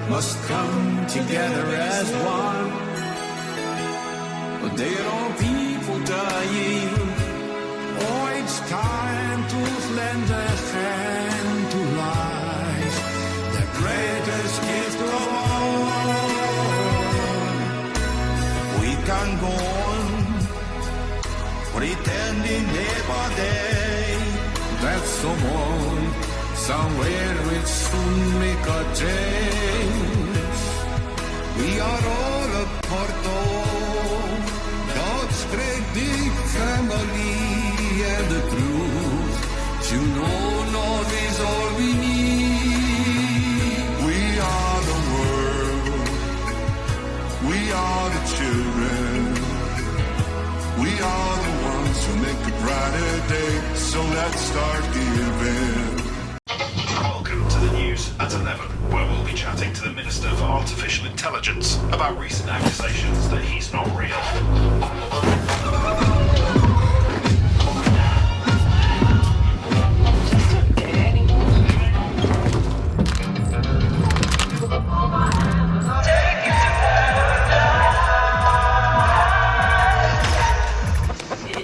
must come together as one. But there are people dying. Oh, it's time to lend a hand to life, the greatest gift of all. We can go on pretending day by day that someone somewhere will soon make a change. We are all a part of God's great big family, and the truth to know love is all we need. We are the world, we are the children, we are the ones who make a brighter day, so let's start giving. Welcome to the news at 11, where we'll be chatting to the Minister for Artificial Intelligence about recent accusations that he's not real.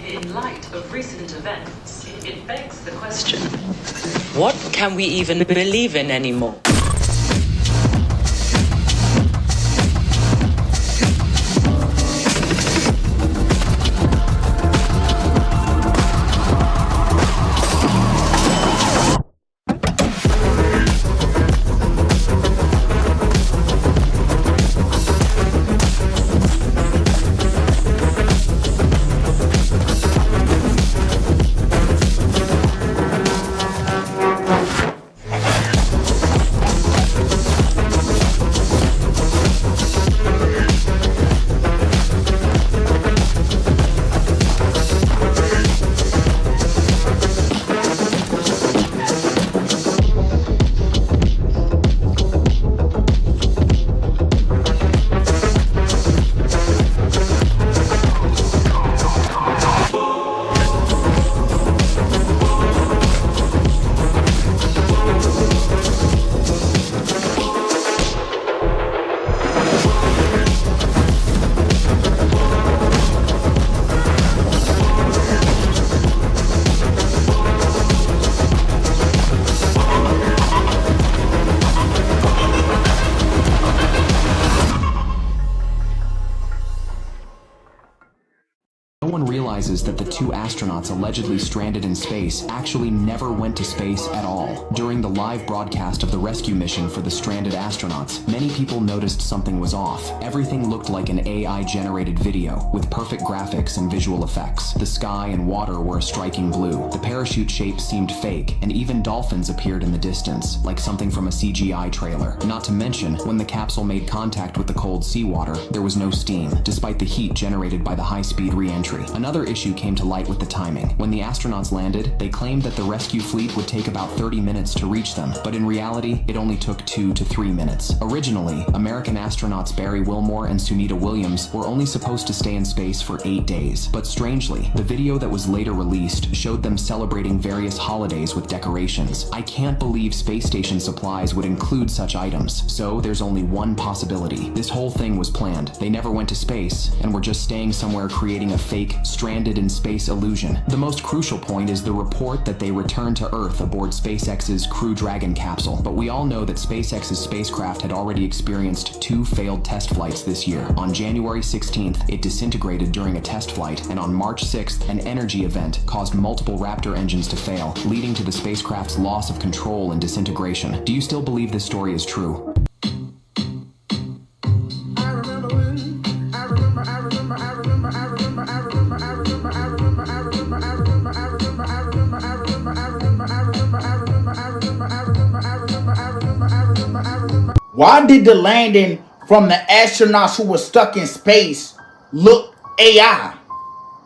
In light of recent events, it begs the question, what can we even believe in anymore? That the two astronauts allegedly stranded in space actually never went to space at all. During the live broadcast of the rescue mission for the stranded astronauts, many people noticed something was off. Everything looked like an AI-generated video, with perfect graphics and visual effects. The sky and water were a striking blue. The parachute shape seemed fake, and even dolphins appeared in the distance, like something from a CGI trailer. Not to mention, when the capsule made contact with the cold seawater, there was no steam, despite the heat generated by the high-speed re-entry. Another issue came to light with the timing. When the astronauts landed, they claimed that the rescue fleet would take about 30 minutes to reach them, but in reality, it only took 2 to 3 minutes. Originally, American astronauts Barry Wilmore and Sunita Williams were only supposed to stay in space for 8 days. But strangely, the video that was later released showed them celebrating various holidays with decorations. I can't believe space station supplies would include such items. So there's only one possibility. This whole thing was planned. They never went to space, and were just staying somewhere creating a fake, stranded in space illusion. The most crucial point is the report that they returned to Earth aboard SpaceX's Crew Dragon capsule. But we all know that SpaceX's spacecraft had already experienced 2 failed test flights this year. On January 16th, it disintegrated during a test flight, and on March 6th, an energy event caused multiple Raptor engines to fail, leading to the spacecraft's loss of control and disintegration. Do you still believe this story is true? Why did the landing from the astronauts who were stuck in space look AI?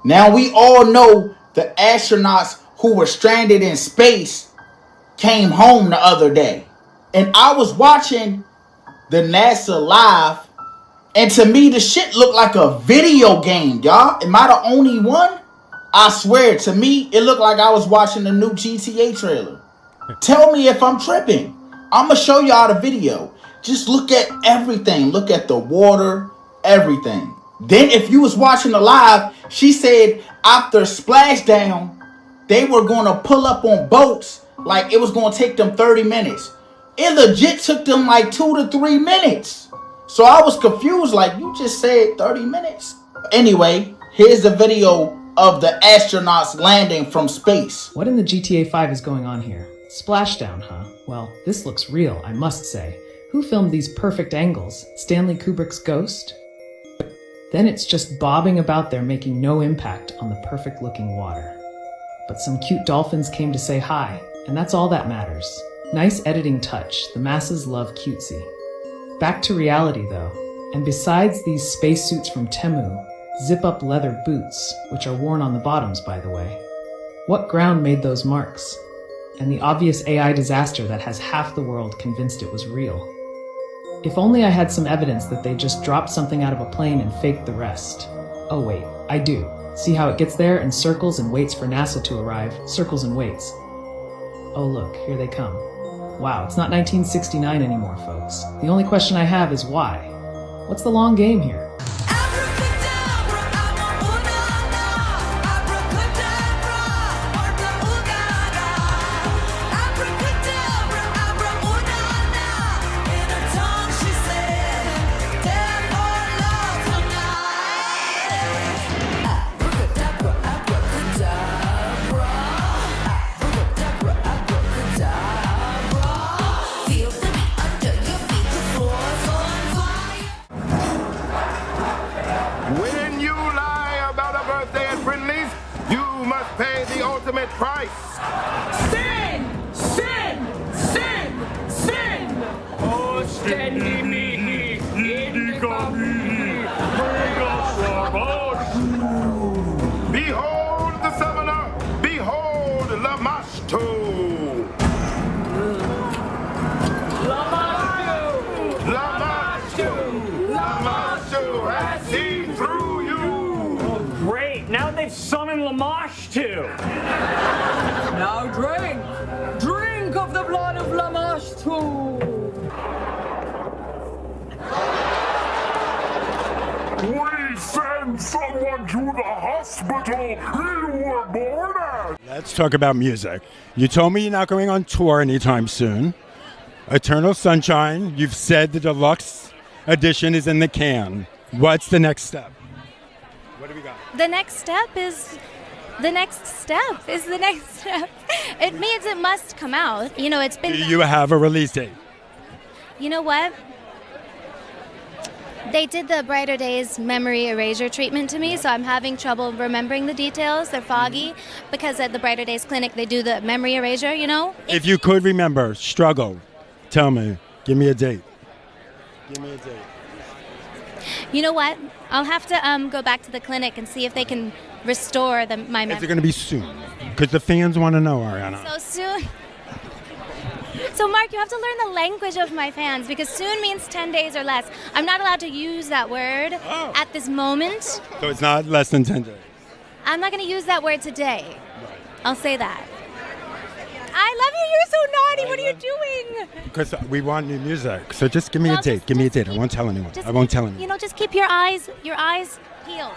Now we all know the astronauts who were stranded in space came home the other day. And I was watching the NASA live, and to me the shit looked like a video game, y'all. Am I the only one? I swear, to me it looked like I was watching the new GTA trailer. Tell me if I'm tripping. I'm gonna show y'all the video. Just look at everything. Look at the water, everything. Then if you was watching the live, she said after splashdown, they were going to pull up on boats like it was going to take them 30 minutes. It legit took them like 2 to 3 minutes. So I was confused, like, you just said 30 minutes. Anyway, here's the video of the astronauts landing from space. What in the GTA 5 is going on here? Splashdown, huh? Well, this looks real, I must say. Who filmed these perfect angles? Stanley Kubrick's Ghost? Then it's just bobbing about there, making no impact on the perfect looking water. But some cute dolphins came to say hi, and that's all that matters. Nice editing touch, the masses love cutesy. Back to reality though, and besides these spacesuits from Temu, zip-up leather boots, which are worn on the bottoms by the way, what ground made those marks? And the obvious AI disaster that has half the world convinced it was real. If only I had some evidence that they just dropped something out of a plane and faked the rest. Oh wait, I do. See how it gets there and circles and waits for NASA to arrive, circles and waits. Oh look, here they come. Wow, it's not 1969 anymore, folks. The only question I have is why? What's the long game here? When you lie about a birthday at Friendly's, you must pay the ultimate price. Sin! Sin! Sin! Sin! Oh, steady me, indica me, bring us Lamashtu. Behold the summoner! Behold Lamashtu! Lamashtu! Lamashtu has seen through you! Great, now they've summoned Lamashtu. Now drink! Drink of the blood of Lamashtu! We send someone to the hospital you were born at! Let's talk about music. You told me you're not going on tour anytime soon. Eternal Sunshine, you've said the deluxe edition is in the can. What's the next step? What do we got? The next step is the next step. It means it must come out. You know, it's been... Do you have a release date? You know what? They did the Brighter Days memory erasure treatment to me, so I'm having trouble remembering the details. They're foggy because at the Brighter Days clinic they do the memory erasure, you know? If you could remember, struggle, tell me. Give me a date. Give me a date. You know what? I'll have to go back to the clinic and see if they can restore my memory. Is it going to be soon? Because the fans want to know, Ariana. So soon? So, Mark, you have to learn the language of my fans because soon means 10 days or less. I'm not allowed to use that word at this moment. So it's not less than 10 days? I'm not going to use that word today. Right. I'll say that. I love you. You're so naughty. What are you doing? Because we want new music. So just give me a date. Give me a date. I won't tell anyone. I won't tell anyone. You know, just keep your eyes peeled.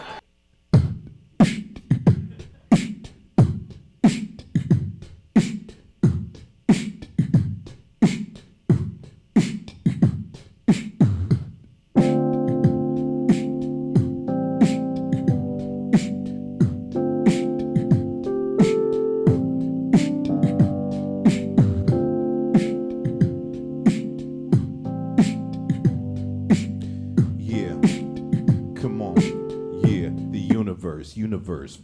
Universe,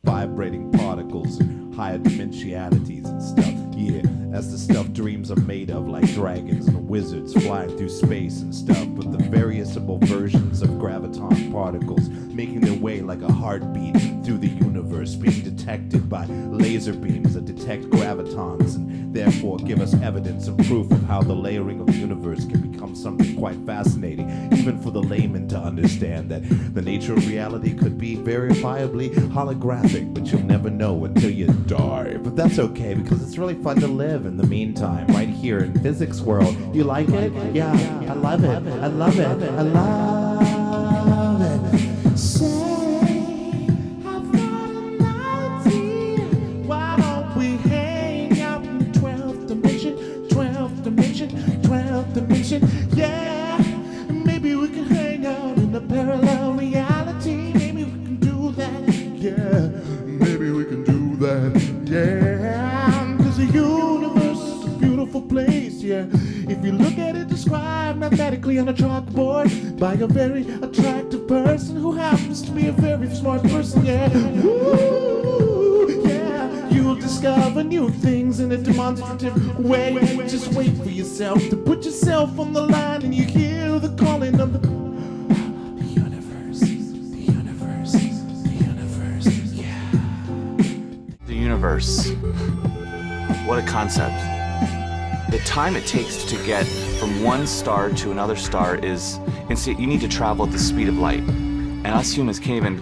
vibrating particles and higher dimensionalities and stuff. Yeah, that's the stuff dreams are made of, like dragons and wizards flying through space and stuff. But the variable versions of graviton particles making their way like a heartbeat through the universe, being detected by laser beams that detect gravitons and therefore give us evidence and proof of how the layering of the universe can become something quite fascinating. even for the layman to understand that the nature of reality could be verifiably holographic, but you'll never know until you die. But that's okay, because it's really fun to live in the meantime, right here in Physics World. You like it? Yeah, I love it. I love it. I love it. Say, I've got an idea. Why don't we hang out in the 12th dimension? 12th dimension, 12th dimension. Yeah, maybe we can hang out in a parallel reality. Maybe we can do that. Yeah, maybe we can do that. Yeah, because the universe is a beautiful place. Yeah, if you look at it described mathematically on a chalkboard by a very attractive person who happens to be a very smart person. Yeah, woo, yeah, you'll discover new things in a demonstrative way. Just wait for yourself to put yourself on the line and you hear the calling of the universe, the universe, the universe. Yeah. The universe. What a concept. The time it takes to get from one star to another star is insane. You need to travel at the speed of light. And us humans can't even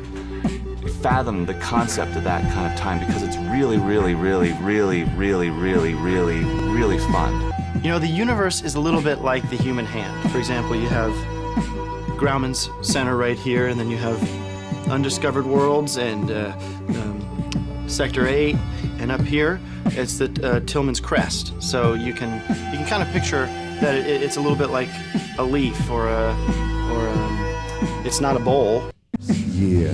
fathom the concept of that kind of time because it's really, really, really, really, really, really, really, really fun. You know, the universe is a little bit like the human hand. For example, you have Grauman's center right here, and then you have undiscovered worlds and Sector 8, and up here it's the Tillman's crest. So you can kind of picture that it's a little bit like a leaf or it's not a bowl. Yeah,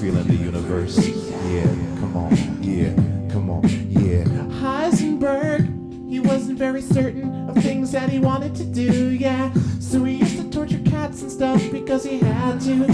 feeling the universe. Yeah, come on. Yeah, come on. Yeah. Heisenberg, he wasn't very certain of things that he wanted to do. Yeah, so he used to torture cats and stuff because he had to.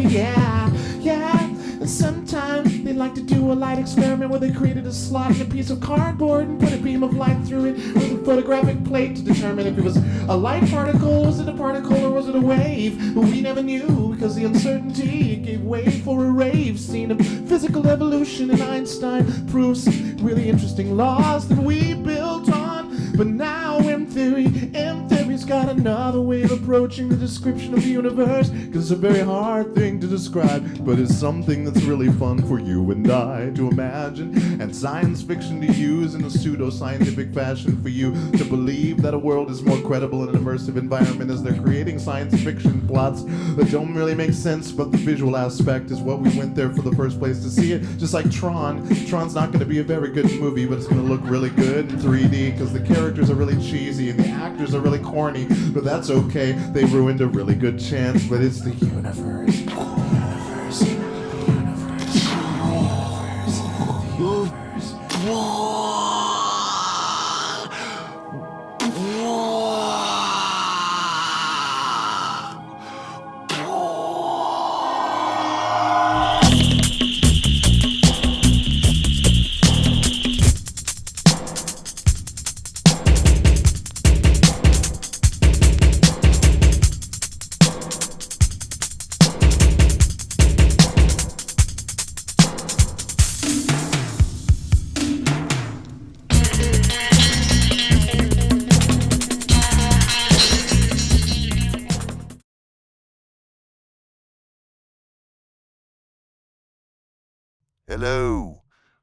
Yeah. And sometimes they like to do a light experiment where they created a slot in a piece of cardboard and put a beam of light through it with a photographic plate to determine if it was a light particle, was it a particle, or was it a wave? But we never knew because the uncertainty gave way for a rave scene of physical evolution, and Einstein proves really interesting laws that we built on. But now M-theory's got another way of approaching the description of the universe, because it's a very hard thing to describe, but it's something that's really fun for you and I to imagine, and science fiction to use in a pseudo-scientific fashion for you to believe that a world is more credible in an immersive environment as they're creating science fiction plots that don't really make sense, but the visual aspect is what we went there for the first place to see it. Just like Tron. Tron's not going to be a very good movie, but it's going to look really good in 3D because the characters are really cheesy and the actors are really corny, but that's okay. They ruined a really good chance, but it's the universe. Hello,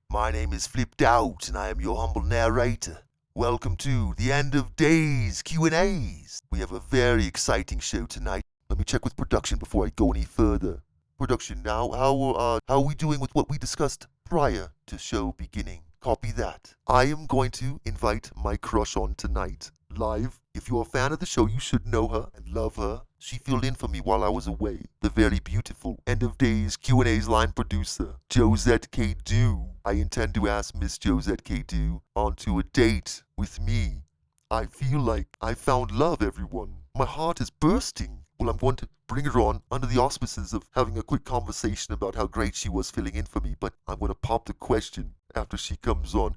my name is Flipped Out, and I am your humble narrator. Welcome to the End of Days Q&As. We have a very exciting show tonight. Let me check with production before I go any further. Production, now, how are we doing with what we discussed prior to show beginning? Copy that. I am going to invite my crush on tonight, live. If you're a fan of the show, you should know her and love her. She filled in for me while I was away. The very beautiful End of Days Q&A's line producer, Josette K. Do. I intend to ask Miss Josette K. Do onto a date with me. I feel like I found love, everyone. My heart is bursting. Well, I'm going to bring her on under the auspices of having a quick conversation about how great she was filling in for me, but I'm going to pop the question after she comes on.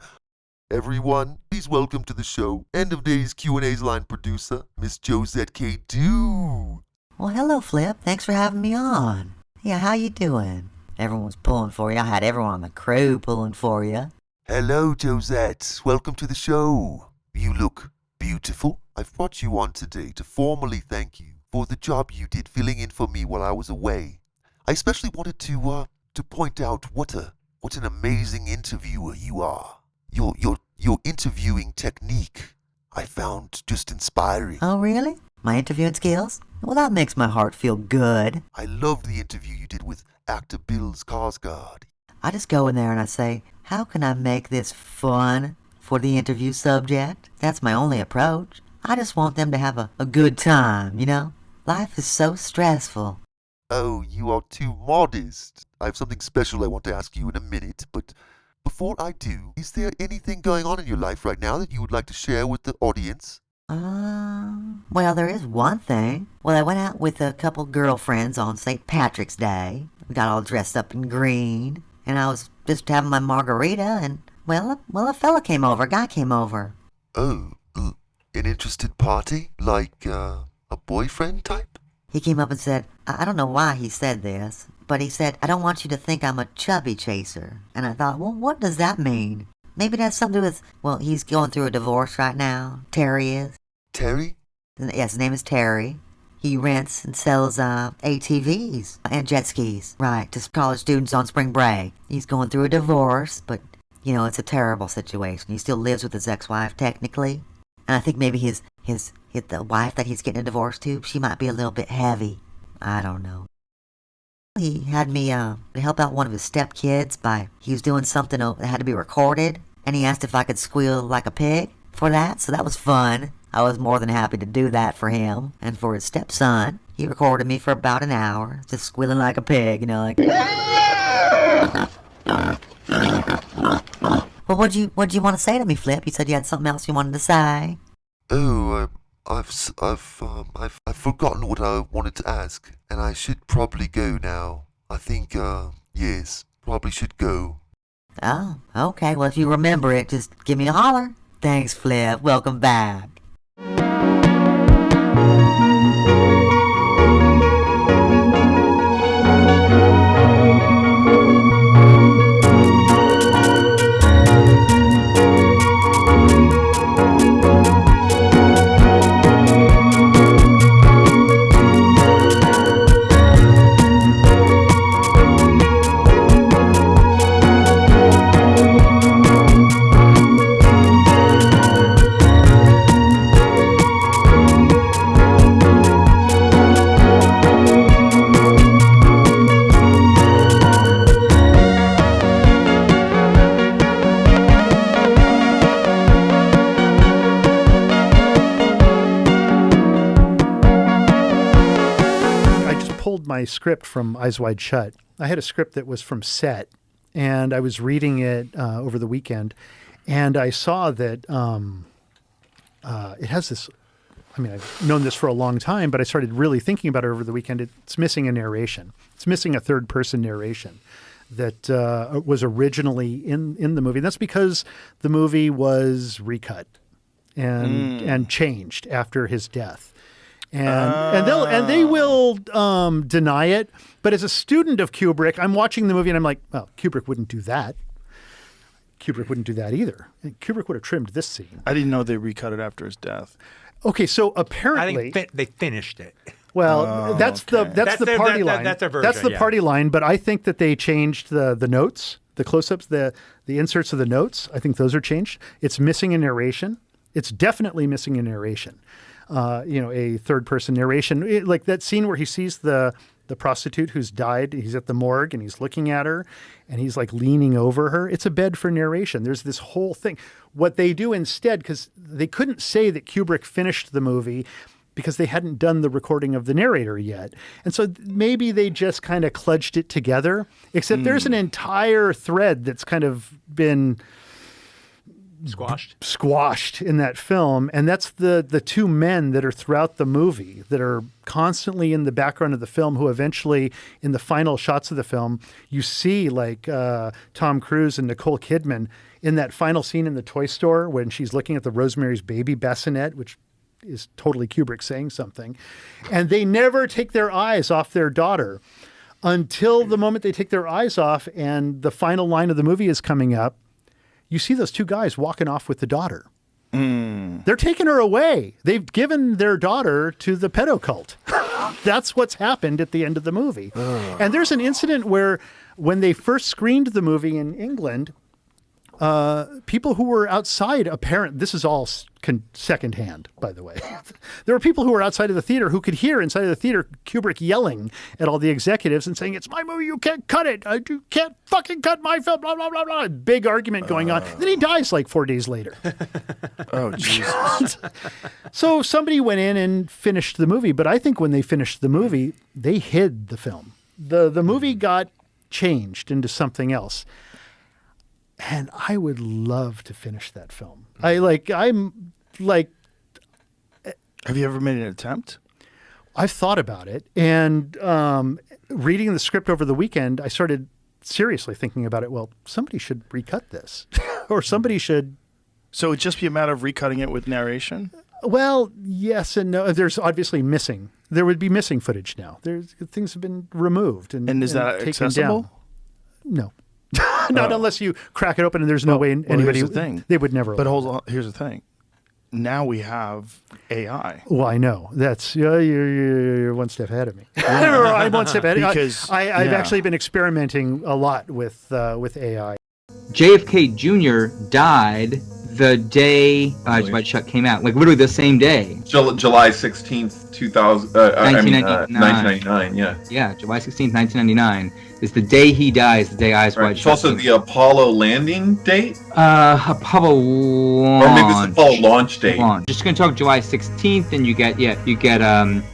Everyone, please welcome to the show, End of Days Q&A's line producer, Miss Josette K. Do. Well, hello, Flip. Thanks for having me on. Yeah, how you doing? Everyone's pulling for you. I had everyone on the crew pulling for you. Hello, Josette. Welcome to the show. You look beautiful. I've brought you on today to formally thank you for the job you did filling in for me while I was away. I especially wanted to point out what an amazing interviewer you are. Your interviewing technique I found just inspiring. Oh, really? My interviewing skills? Well, that makes my heart feel good. I loved the interview you did with actor Bill Skarsgård. I just go in there and I say, how can I make this fun for the interview subject? That's my only approach. I just want them to have a good time, you know? Life is so stressful. Oh, you are too modest. I have something special I want to ask you in a minute, but before I do, is there anything going on in your life right now that you would like to share with the audience? Well, there is one thing. Well, I went out with a couple girlfriends on St. Patrick's Day. We got all dressed up in green, and I was just having my margarita, and, well, a fella came over, a guy came over. Oh, an interested party? Like, a boyfriend type? He came up and said, I don't know why he said this, but he said, I don't want you to think I'm a chubby chaser. And I thought, well, what does that mean? Maybe it has something to do with, well, he's going through a divorce right now. Terry is. Terry? Yes, his name is Terry. He rents and sells ATVs and jet skis, right, to college students on spring break. He's going through a divorce, but, you know, it's a terrible situation. He still lives with his ex-wife, technically. And I think maybe the wife that he's getting a divorce to, she might be a little bit heavy. I don't know. He had me help out one of his stepkids he was doing something that had to be recorded, and he asked if I could squeal like a pig for that, so that was fun. I was more than happy to do that for him. And for his stepson, he recorded me for about an hour, just squealing like a pig, you know, like... Well, what'd you want to say to me, Flip? You said you had something else you wanted to say. Oh, I've forgotten what I wanted to ask, and I should probably go now. I think, yes, probably should go. Oh, okay. Well, if you remember it, just give me a holler. Thanks, Flip. Welcome back. My script from Eyes Wide Shut. I had a script that was from set, and I was reading it over the weekend, and I saw that it has this, I mean, I've known this for a long time, but I started really thinking about it over the weekend. It's missing a narration. It's missing a third-person narration that was originally in the movie. And that's because the movie was recut and changed after his death. And they will deny it. But as a student of Kubrick, I'm watching the movie and I'm like, well, Kubrick wouldn't do that. Kubrick wouldn't do that either. Kubrick would have trimmed this scene. I didn't know they recut it after his death. Okay, so apparently I think they finished it. Well, that's the party line. That's their version. That's the party line. But I think that they changed the notes, the close-ups, the inserts of the notes. I think those are changed. It's missing a narration. It's definitely missing a narration. A third-person narration, like that scene where he sees the prostitute who's died. He's at the morgue and he's looking at her and he's like leaning over her. It's a bed for narration. There's this whole thing. What they do instead, because they couldn't say that Kubrick finished the movie because they hadn't done the recording of the narrator yet. And so maybe they just kind of kludged it together, except there's an entire thread that's kind of been squashed in that film. And that's the two men that are throughout the movie that are constantly in the background of the film, who eventually in the final shots of the film, you see like Tom Cruise and Nicole Kidman in that final scene in the toy store when she's looking at the Rosemary's Baby bassinet, which is totally Kubrick saying something. And they never take their eyes off their daughter until the moment they take their eyes off and the final line of the movie is coming up. You see those two guys walking off with the daughter. They're taking her away. They've given their daughter to the pedo cult. That's what's happened at the end of the movie. And there's an incident where when they first screened the movie in England, people who were outside, this is all secondhand, by the way. There were people who were outside of the theater who could hear inside of the theater Kubrick yelling at all the executives and saying, "It's my movie, you can't cut it. You can't fucking cut my film, blah, blah, blah, blah." Big argument going on. Then he dies like 4 days later. Oh, Jesus. So somebody went in and finished the movie, but I think when they finished the movie, they hid the film. The movie got changed into something else. And I would love to finish that film. I'm like. Have you ever made an attempt? I've thought about it. And reading the script over the weekend, I started seriously thinking about it. Well, somebody should recut this. Or somebody should. So it would just be a matter of recutting it with narration? Well, yes and no. There's obviously missing. There would be missing footage now. Things have been removed. And is that taken accessible? Down. No. Not unless you crack it open and there's no way anybody. Here's the thing. They would never. But hold on. Here's the thing. Now we have AI. Well, I know that's you're one step ahead of me. I'm one step ahead. Because I've actually been experimenting a lot with AI. JFK Jr. died the day Eyes Wide Shut came out, like literally the same day. July 16th, 1999. Yeah. Yeah, July 16th, 1999 is the day he dies. The day Eyes Wide Shut. It's also the Apollo landing date. Apollo launch. Or maybe it's the Apollo launch date. Just gonna talk July 16th, and you get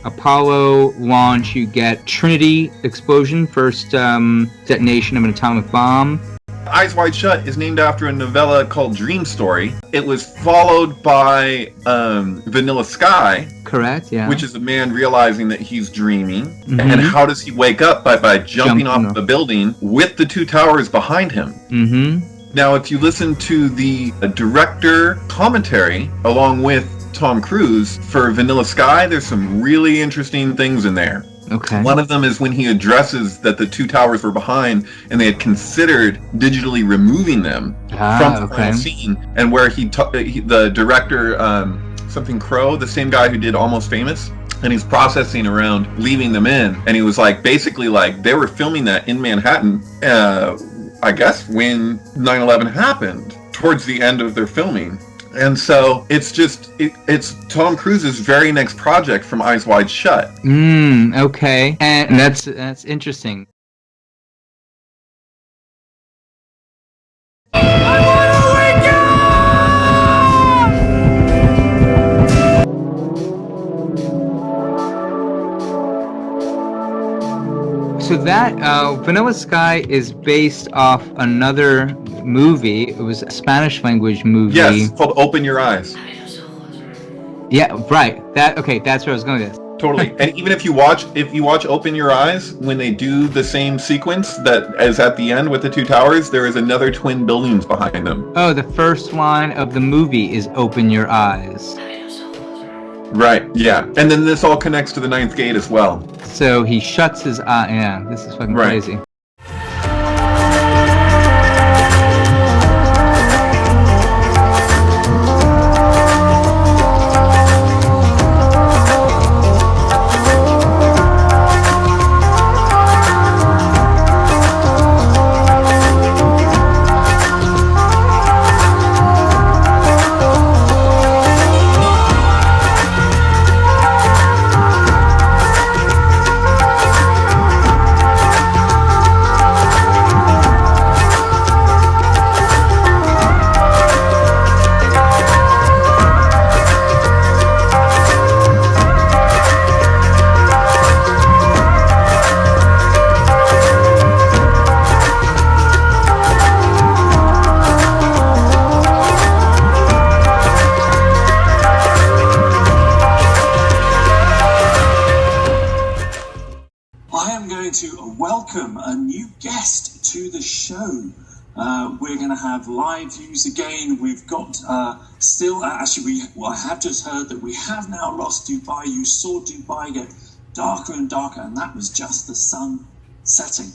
Apollo launch. You get Trinity explosion, first detonation of an atomic bomb. Eyes Wide Shut is named after a novella called Dream Story. It was followed by Vanilla Sky. Correct, yeah. Which is a man realizing that he's dreaming. Mm-hmm. And how does he wake up? By jumping off the building with the two towers behind him. Mm-hmm. Now, if you listen to the director commentary along with Tom Cruise for Vanilla Sky, there's some really interesting things in there. Okay. One of them is when he addresses that the two towers were behind and they had considered digitally removing them from the final scene, and where the director, something Crow, the same guy who did Almost Famous, and he's processing around leaving them in, and he was like, basically like they were filming that in Manhattan, I guess when 9/11 happened, towards the end of their filming. And so it's Tom Cruise's very next project from Eyes Wide Shut. Okay. And that's interesting. So that Vanilla Sky is based off another movie. It was a Spanish language movie. Yes, called Open Your Eyes. Yeah, right. That's where I was going with this. Totally. And even if you watch Open Your Eyes, when they do the same sequence that as at the end with the two towers, there is another twin buildings behind them. Oh, the first line of the movie is Open Your Eyes. Right, yeah. And then this all connects to the ninth gate as well. So he shuts his eye. Yeah, this is fucking crazy. welcome a new guest to the show. We're going to have live views again. We've got I have just heard that we have now lost Dubai. You saw Dubai get darker and darker, and that was just the sun setting.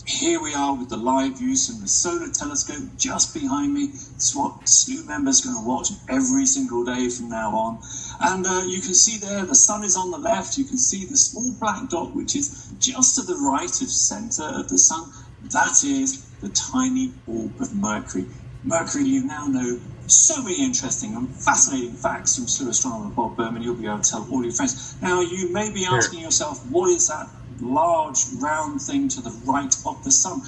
Here we are with the live views from the solar telescope just behind me. It's what SLU members are going to watch every single day from now on. And you can see there the sun is on the left. You can see the small black dot, which is just to the right of center of the sun. That is the tiny orb of Mercury. Mercury, you now know so many interesting and fascinating facts from SLU astronomer Bob Berman. You'll be able to tell all your friends. Now, you may be asking yourself, what is that large round thing to the right of the sun?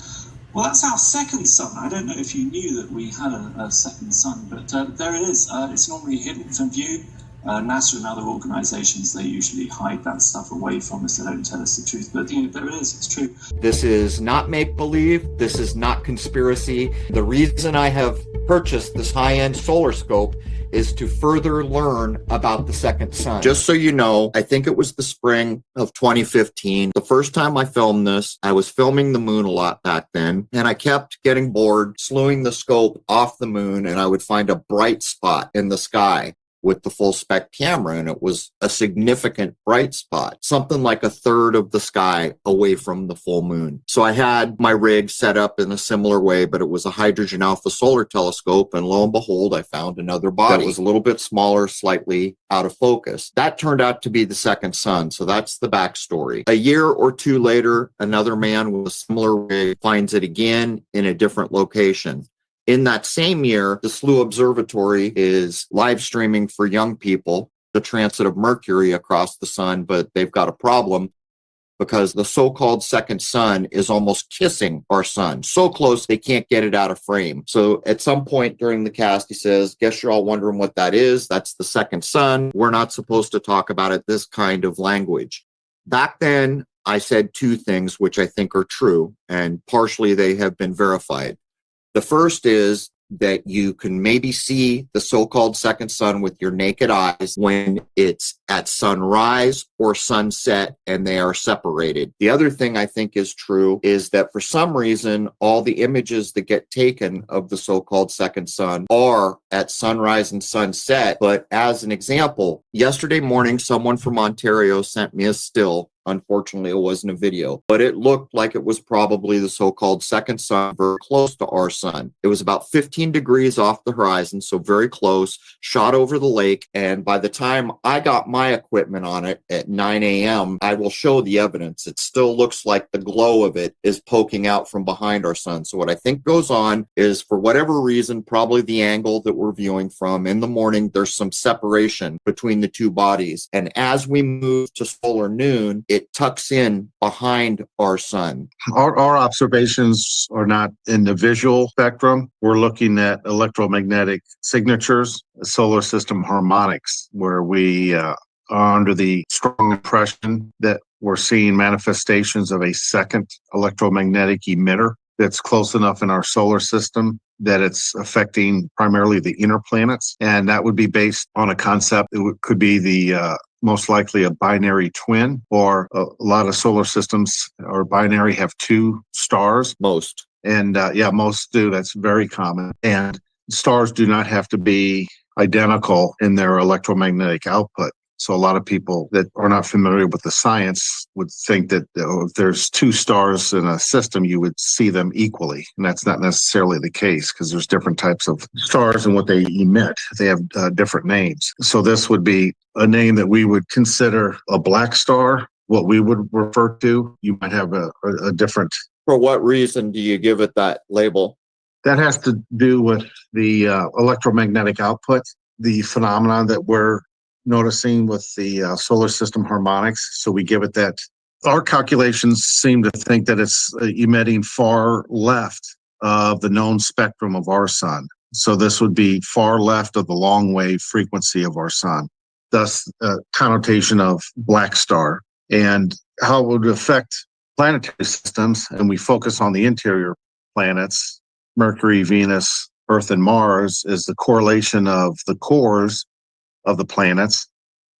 Well, that's our second sun. I don't know if you knew that we had a second sun, but there it is. It's normally hidden from view. NASA and other organizations, they usually hide that stuff away from us. They don't tell us the truth, but there it is. It's true. This is not make-believe. This is not conspiracy. The reason I have purchased this high-end solar scope is to further learn about the second sun. Just so you know, I think it was the spring of 2015. The first time I filmed this, I was filming the moon a lot back then, and I kept getting bored, slewing the scope off the moon, and I would find a bright spot in the sky with the full spec camera, and it was a significant bright spot, something like a third of the sky away from the full moon. So I had my rig set up in a similar way, but it was a hydrogen alpha solar telescope, and lo and behold, I found another body that was a little bit smaller, slightly out of focus. That turned out to be the second sun, so that's the backstory. A year or two later, another man with a similar rig finds it again in a different location. In that same year, the SLU Observatory is live streaming for young people the transit of Mercury across the sun, but they've got a problem because the so-called second sun is almost kissing our sun. So close, they can't get it out of frame. So at some point during the cast, he says, guess you're all wondering what that is. That's the second sun. We're not supposed to talk about it this kind of language. Back then, I said two things which I think are true, and partially they have been verified. The first is that you can maybe see the so-called second sun with your naked eyes when it's at sunrise or sunset and they are separated. The other thing I think is true is that for some reason, all the images that get taken of the so-called second sun are at sunrise and sunset. But as an example, yesterday morning, someone from Ontario sent me a still. Unfortunately, it wasn't a video, but it looked like it was probably the so-called second sun, very close to our sun. It was about 15 degrees off the horizon, so very close, shot over the lake. And by the time I got my equipment on it at 9 a.m., I will show the evidence. It still looks like the glow of it is poking out from behind our sun. So what I think goes on is, for whatever reason, probably the angle that we're viewing from in the morning, there's some separation between the two bodies. And as we move to solar noon, it tucks in behind our sun. Our observations are not in the visual spectrum. We're looking at electromagnetic signatures, solar system harmonics, where we are under the strong impression that we're seeing manifestations of a second electromagnetic emitter that's close enough in our solar system that it's affecting primarily the inner planets. And that would be based on a concept. Could be the most likely a binary twin, or a lot of solar systems or binary have two stars. Most. And most do. That's very common. And stars do not have to be identical in their electromagnetic output. So a lot of people that are not familiar with the science would think that if there's two stars in a system, you would see them equally. And that's not necessarily the case, because there's different types of stars and what they emit. They have different names. So this would be a name that we would consider a black star, what we would refer to. You might have a different... For what reason do you give it that label? That has to do with the electromagnetic output, the phenomenon that we're noticing with the solar system harmonics. So we give it that. Our calculations seem to think that it's emitting far left of the known spectrum of our sun. So this would be far left of the long wave frequency of our sun, thus connotation of black star. And how it would affect planetary systems, and we focus on the interior planets, Mercury, Venus, Earth, and Mars, is the correlation of the cores of the planets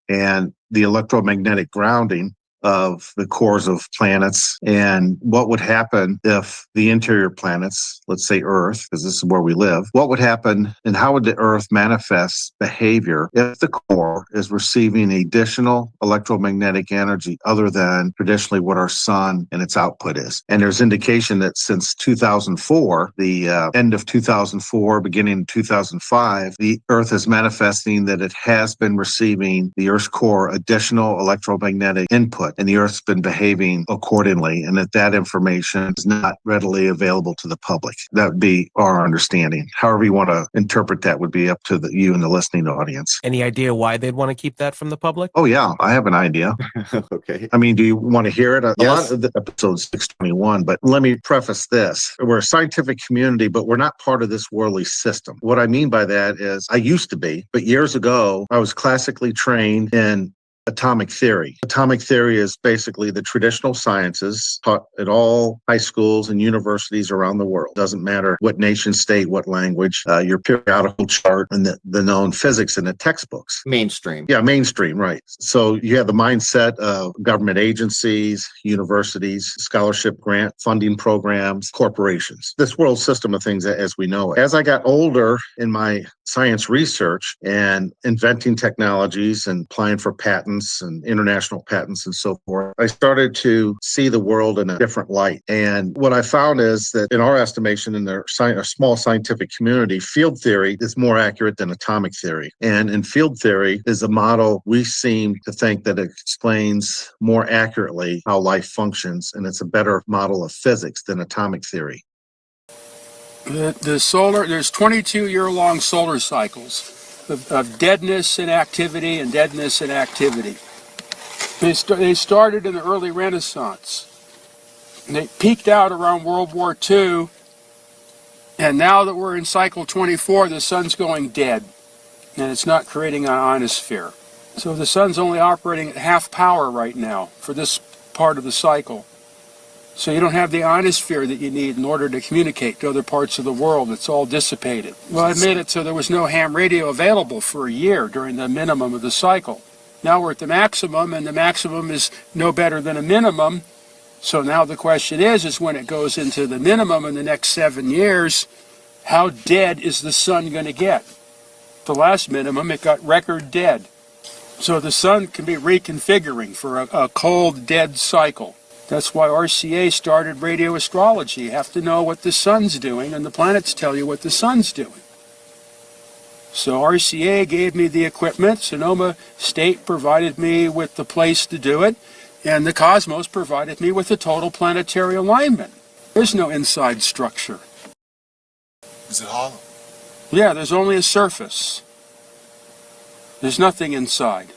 and the electromagnetic grounding of the cores of planets and what would happen if the interior planets, let's say Earth, because this is where we live, what would happen and how would the Earth manifest behavior if the core is receiving additional electromagnetic energy other than traditionally what our sun and its output is. And there's indication that since 2004, the end of 2004, beginning of 2005, the Earth is manifesting that it has been receiving the Earth's core additional electromagnetic input, and the Earth's been behaving accordingly, and that information is not readily available to the public. That would be our understanding. However you want to interpret that would be up to you and the listening audience. Any idea why they'd want to keep that from the public? Oh, yeah, I have an idea. Okay. I mean, do you want to hear it? Yes. Episode 621, but let me preface this. We're a scientific community, but we're not part of this worldly system. What I mean by that is I used to be, but years ago, I was classically trained in atomic theory. Atomic theory is basically the traditional sciences taught at all high schools and universities around the world. Doesn't matter what nation, state, what language, your periodical chart and the known physics in the textbooks. Mainstream. Yeah, mainstream, right. So you have the mindset of government agencies, universities, scholarship grant funding programs, corporations. This world system of things as we know it. As I got older in my science research and inventing technologies and applying for patents and international patents and so forth, I started to see the world in a different light. And what I found is that in our estimation, in a small scientific community, field theory is more accurate than atomic theory. And in field theory is a model we seem to think that it explains more accurately how life functions, and it's a better model of physics than atomic theory. There's 22-year-long solar cycles of deadness and activity and deadness and activity. They started in the early Renaissance. And they peaked out around World War II. And now that we're in cycle 24, the sun's going dead. And it's not creating an ionosphere. So the sun's only operating at half power right now for this part of the cycle. So you don't have the ionosphere that you need in order to communicate to other parts of the world. It's all dissipated. Well, I made it so there was no ham radio available for a year during the minimum of the cycle. Now we're at the maximum, and the maximum is no better than a minimum. So now the question is when it goes into the minimum in the next 7 years, how dead is the sun going to get? The last minimum, it got record dead. So the sun can be reconfiguring for a cold, dead cycle. That's why RCA started radio astrology. You have to know what the sun's doing, and the planets tell you what the sun's doing. So RCA gave me the equipment, Sonoma State provided me with the place to do it, and the cosmos provided me with the total planetary alignment. There's no inside structure. Is it hollow? Yeah, there's only a surface. There's nothing inside.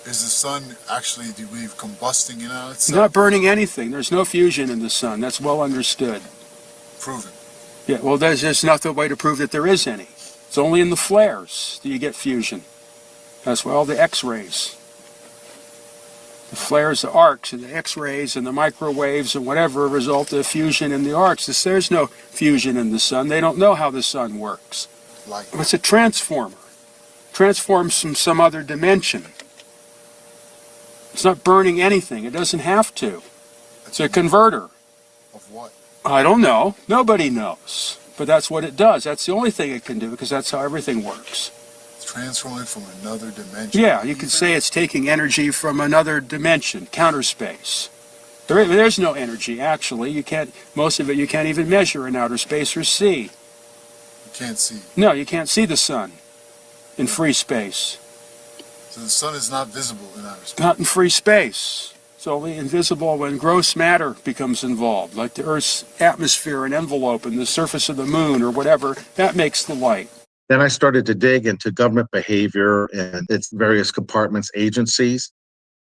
Is the sun actually, do we believe, combusting in on itself? It's not burning anything. There's no fusion in the sun. That's well understood. Proven. Yeah, well, there's just another way to prove that there is any. It's only in the flares that you get fusion. That's why all the X-rays. The flares, the arcs, and the X-rays, and the microwaves, and whatever result of fusion in the arcs. There's no fusion in the sun. They don't know how the sun works. It's a transformer. Transforms from some other dimension. It's not burning anything. It doesn't have to. It's a converter. Of what? I don't know. Nobody knows. But that's what it does. That's the only thing it can do because that's how everything works. It's transforming from another dimension. Yeah, you could say it's taking energy from another dimension, counter space. There's no energy, actually. Most of it you can't even measure in outer space or see. You can't see. No, you can't see the sun in free space. So the sun is not visible in outer space? Not in free space. It's only invisible when gross matter becomes involved, like the Earth's atmosphere and envelope and the surface of the moon or whatever. That makes the light. Then I started to dig into government behavior and its various compartments, agencies,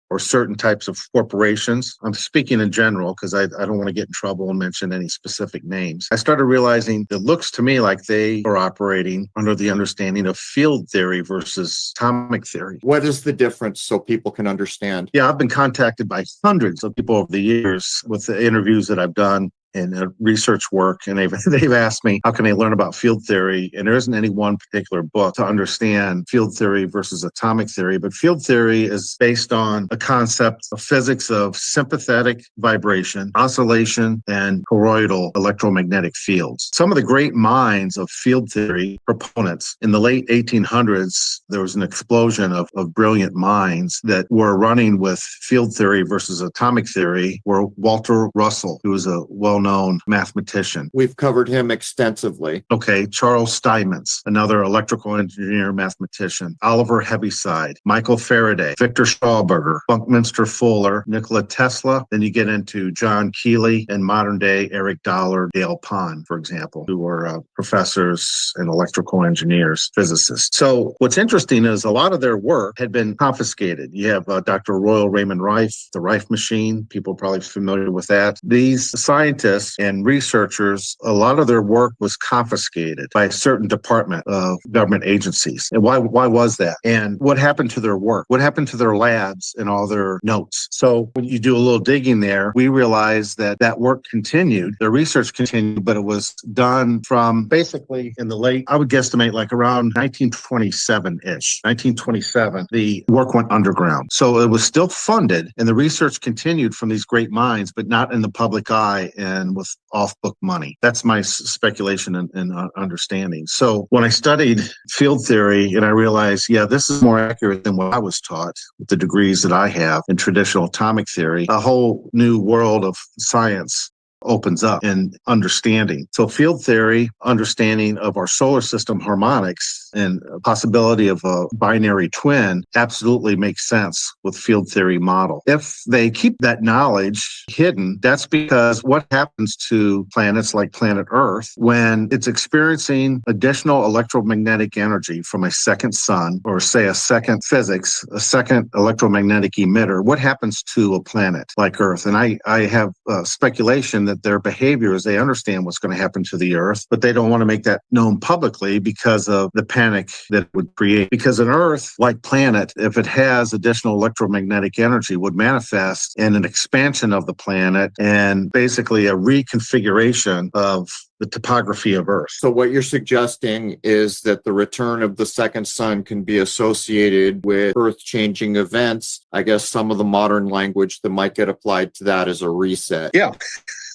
or certain types of corporations. I'm speaking in general because I don't want to get in trouble and mention any specific names. I started realizing it looks to me like they are operating under the understanding of field theory versus atomic theory. What is the difference so people can understand? Yeah, I've been contacted by hundreds of people over the years with the interviews that I've done in research work, and they've asked me how can they learn about field theory, and there isn't any one particular book to understand field theory versus atomic theory, but field theory is based on a concept of physics of sympathetic vibration, oscillation, and toroidal electromagnetic fields. Some of the great minds of field theory proponents in the late 1800s, there was an explosion of brilliant minds that were running with field theory versus atomic theory, were Walter Russell, who was a well-known mathematician. We've covered him extensively. Okay, Charles Steinmetz, another electrical engineer mathematician, Oliver Heaviside, Michael Faraday, Victor Schauberger, Buckminster Fuller, Nikola Tesla. Then you get into John Keeley and modern-day Eric Dollard, Dale Pond, for example, who were professors and electrical engineers, physicists. So what's interesting is a lot of their work had been confiscated. You have Dr. Royal Raymond Rife, the Rife machine. People are probably familiar with that. These scientists and researchers, a lot of their work was confiscated by a certain department of government agencies. And why was that? And what happened to their work? What happened to their labs and all their notes? So when you do a little digging there, we realized that work continued, the research continued, but it was done from basically in the late, I would guesstimate like around 1927-ish, 1927, the work went underground. So it was still funded and the research continued from these great minds, but not in the public eye and with off-book money. That's my speculation and understanding. So when I studied field theory and I realized, yeah, this is more accurate than what I was taught with the degrees that I have in traditional atomic theory, a whole new world of science opens up in understanding. So field theory, understanding of our solar system harmonics and possibility of a binary twin absolutely makes sense with field theory model. If they keep that knowledge hidden, that's because what happens to planets like planet Earth when it's experiencing additional electromagnetic energy from a second sun, or say a second physics, a second electromagnetic emitter, what happens to a planet like Earth? And I have speculation that their behaviors, they understand what's going to happen to the Earth, but they don't want to make that known publicly because of the panic that it would create. Because an Earth-like planet, if it has additional electromagnetic energy, would manifest in an expansion of the planet and basically a reconfiguration of the topography of Earth. So what you're suggesting is that the return of the second sun can be associated with earth-changing events. I guess some of the modern language that might get applied to that is a reset. Yeah.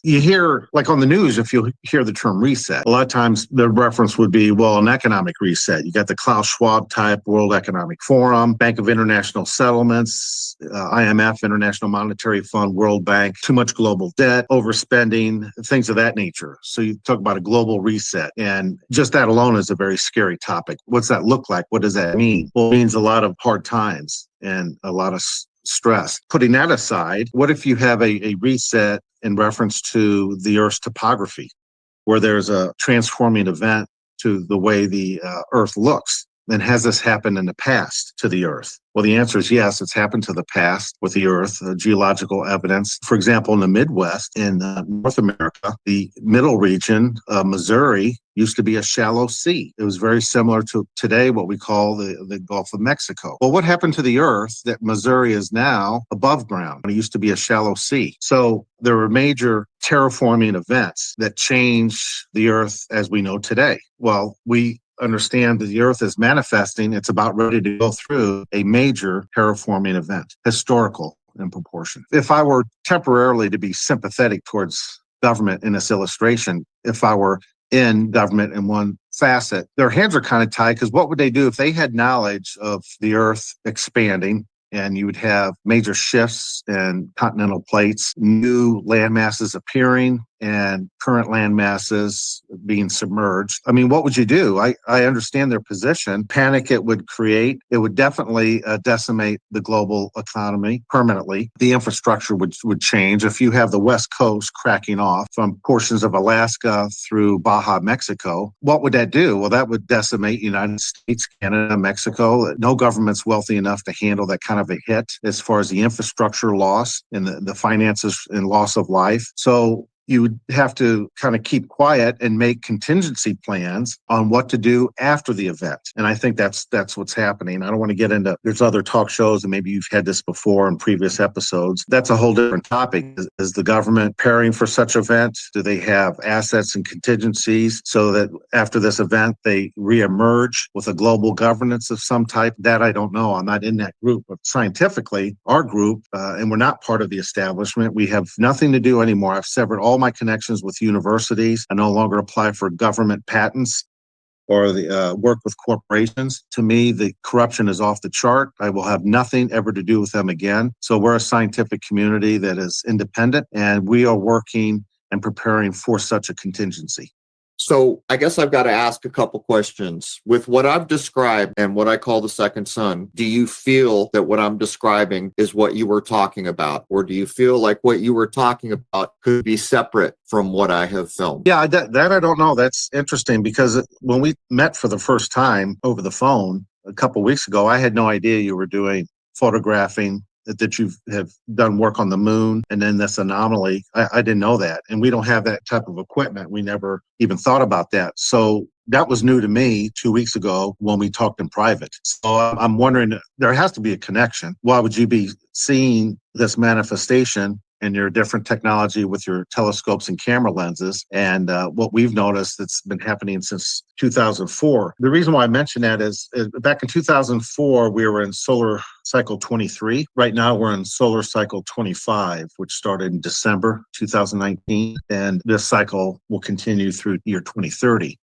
You hear, like on the news, if you hear the term reset, a lot of times the reference would be, well, an economic reset. You got the Klaus Schwab type World Economic Forum, Bank of International Settlements, IMF, International Monetary Fund, World Bank, too much global debt, overspending, things of that nature. So you talk about a global reset. And just that alone is a very scary topic. What's that look like? What does that mean? Well, it means a lot of hard times and a lot of stress. Putting that aside, what if you have a reset in reference to the Earth's topography, where there's a transforming event to the way the Earth looks? And has this happened in the past to the Earth? Well, the answer is yes, it's happened to the past with the Earth, geological evidence. For example, in the Midwest, in North America, the middle region, Missouri, used to be a shallow sea. It was very similar to today, what we call the Gulf of Mexico. Well, what happened to the Earth that Missouri is now above ground? It used to be a shallow sea. So there were major terraforming events that changed the Earth as we know today. Well, we understand that the Earth is manifesting. It's about ready to go through a major terraforming event, historical in proportion. If I were temporarily to be sympathetic towards government in this illustration, if I were in government in one facet, their hands are kind of tied, because what would they do if they had knowledge of the Earth expanding? And you would have major shifts in continental plates, new land masses appearing, and current land masses being submerged. I mean, what would you do? I understand their position. Panic it would create. It would definitely decimate the global economy permanently. The infrastructure would change. If you have the West Coast cracking off from portions of Alaska through Baja, Mexico, what would that do? Well, that would decimate United States, Canada, Mexico. No government's wealthy enough to handle that kind of a hit as far as the infrastructure loss and the finances and loss of life. So you would have to kind of keep quiet and make contingency plans on what to do after the event. And I think that's what's happening. I don't want to get into, there's other talk shows, and maybe you've had this before in previous episodes. That's a whole different topic. Is the government preparing for such event? Do they have assets and contingencies so that after this event, they reemerge with a global governance of some type? That I don't know. I'm not in that group. But scientifically, our group, and we're not part of the establishment, we have nothing to do anymore. I've severed all my connections with universities. I no longer apply for government patents or the work with corporations. To me, the corruption is off the chart. I will have nothing ever to do with them again. So we're a scientific community that is independent, and we are working and preparing for such a contingency. So I guess I've got to ask a couple questions. With what I've described and what I call the second sun, do you feel that what I'm describing is what you were talking about? Or do you feel like what you were talking about could be separate from what I have filmed? Yeah, that I don't know. That's interesting, because when we met for the first time over the phone a couple weeks ago, I had no idea you were doing photographing, that you have done work on the moon and then this anomaly. I didn't know that. And we don't have that type of equipment. We never even thought about that. So that was new to me 2 weeks ago when we talked in private. So I'm wondering, there has to be a connection. Why would you be seeing this manifestation and your different technology with your telescopes and camera lenses, and what we've noticed that's been happening since 2004. The reason why I mention that is back in 2004, we were in solar cycle 23. Right now, we're in solar cycle 25, which started in December 2019, and this cycle will continue through year 2030.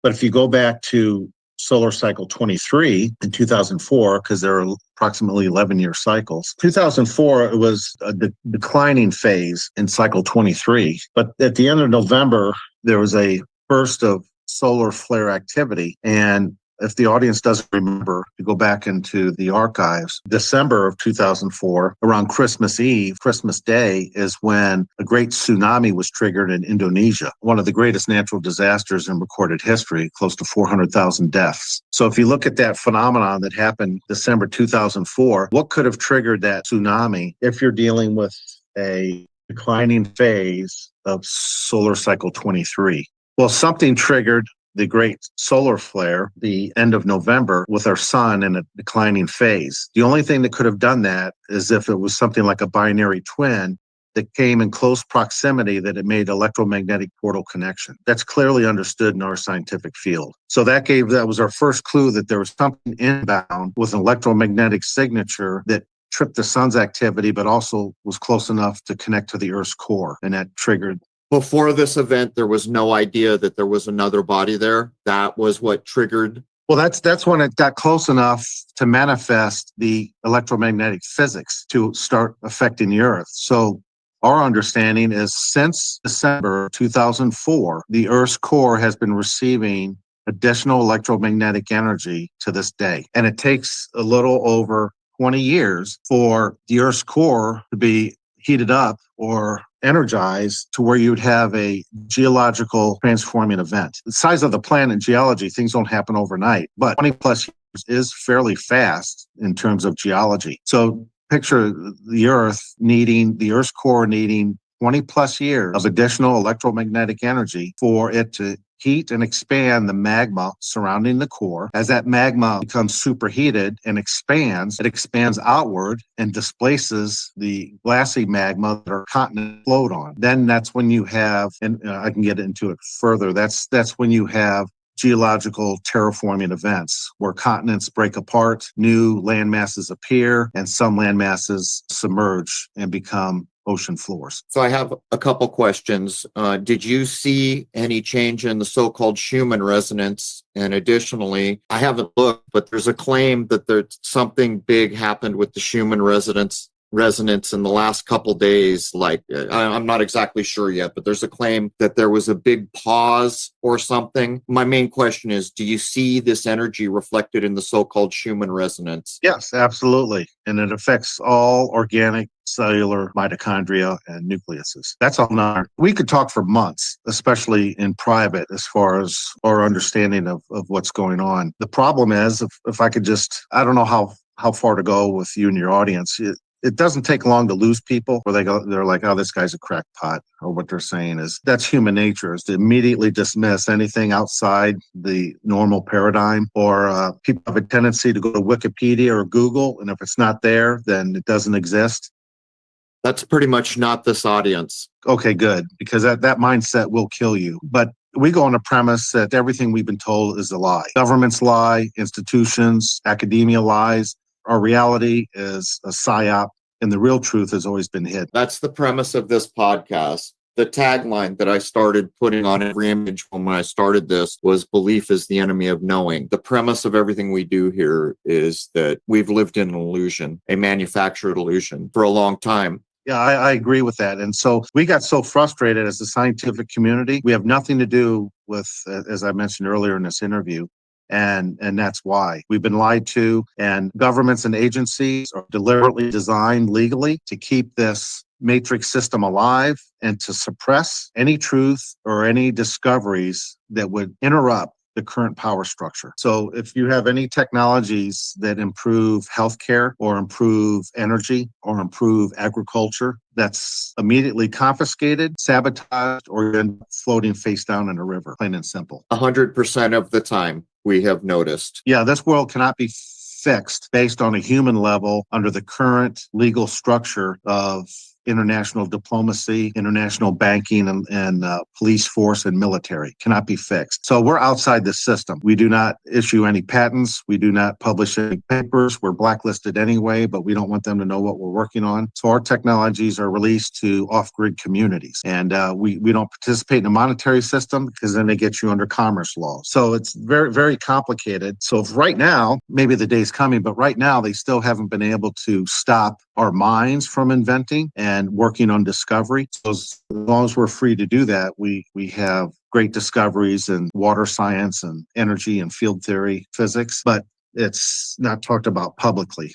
But if you go back to solar cycle 23 in 2004, because there are approximately 11-year cycles. 2004, it was a declining phase in cycle 23. But at the end of November, there was a burst of solar flare activity. And if the audience doesn't remember, to go back into the archives, December of 2004, around Christmas Eve, Christmas Day, is when a great tsunami was triggered in Indonesia, one of the greatest natural disasters in recorded history, close to 400,000 deaths. So if you look at that phenomenon that happened December 2004, what could have triggered that tsunami if you're dealing with a declining phase of solar cycle 23? Well, something triggered the great solar flare, the end of November, with our sun in a declining phase. The only thing that could have done that is if it was something like a binary twin that came in close proximity, that it made electromagnetic portal connection. That's clearly understood in our scientific field. So that was our first clue that there was something inbound with an electromagnetic signature that tripped the sun's activity, but also was close enough to connect to the Earth's core, and that triggered. Before this event, there was no idea that there was another body there. That was what triggered. Well, that's when it got close enough to manifest the electromagnetic physics to start affecting the Earth. So our understanding is since December 2004, the Earth's core has been receiving additional electromagnetic energy to this day. And it takes a little over 20 years for the Earth's core to be heated up or energized to where you'd have a geological transforming event. The size of the planet in geology, things don't happen overnight, but 20 plus years is fairly fast in terms of geology. So picture the Earth's core needing 20 plus years of additional electromagnetic energy for it to heat and expand the magma surrounding the core. As that magma becomes superheated and expands, it expands outward and displaces the glassy magma that our continents float on. Then that's when you have, and I can get into it further, that's when you have geological terraforming events where continents break apart, new land masses appear, and some land masses submerge and become ocean floors. So I have a couple questions. Did you see any change in the so-called Schumann resonance? And additionally, I haven't looked, but there's a claim that there's something big happened with the Schumann resonance in the last couple days. Like, I'm not exactly sure yet, but there's a claim that there was a big pause or something. My main question is, do you see this energy reflected in the so-called Schumann resonance? Yes, absolutely. And it affects all organic cellular mitochondria and nucleuses. That's all not. We could talk for months, especially in private, as far as our understanding of what's going on. The problem is, if I could just, I don't know how far to go with you and your audience. it doesn't take long to lose people where they're like, oh, this guy's a crackpot, or what they're saying is that's human nature, is to immediately dismiss anything outside the normal paradigm, or people have a tendency to go to Wikipedia or Google, and if it's not there, then it doesn't exist. That's pretty much not this audience. Okay, good, because that mindset will kill you. But we go on the premise that everything we've been told is a lie. Governments lie, institutions, academia lies. Our reality is a psyop, and the real truth has always been hidden. That's the premise of this podcast. The tagline that I started putting on every image when I started this was belief is the enemy of knowing. The premise of everything we do here is that we've lived in an illusion, a manufactured illusion for a long time. Yeah, I agree with that. And so we got so frustrated as a scientific community. We have nothing to do with, as I mentioned earlier in this interview, and that's why we've been lied to. And governments and agencies are deliberately designed legally to keep this matrix system alive and to suppress any truth or any discoveries that would interrupt the current power structure. So if you have any technologies that improve healthcare or improve energy or improve agriculture, that's immediately confiscated, sabotaged, or floating face down in a river, plain and simple. 100% of the time, we have noticed. Yeah, this world cannot be fixed based on a human level under the current legal structure of international diplomacy, international banking, and police force and military. Cannot be fixed. So we're outside the system. We do not issue any patents. We do not publish any papers. We're blacklisted anyway, but we don't want them to know what we're working on. So our technologies are released to off-grid communities. And we don't participate in the monetary system because then they get you under commerce laws. So it's very, very complicated. So if right now, maybe the day's coming, but right now they still haven't been able to stop our minds from inventing and working on discovery. So as long as we're free to do that, we have great discoveries in water science and energy and field theory, physics, but it's not talked about publicly.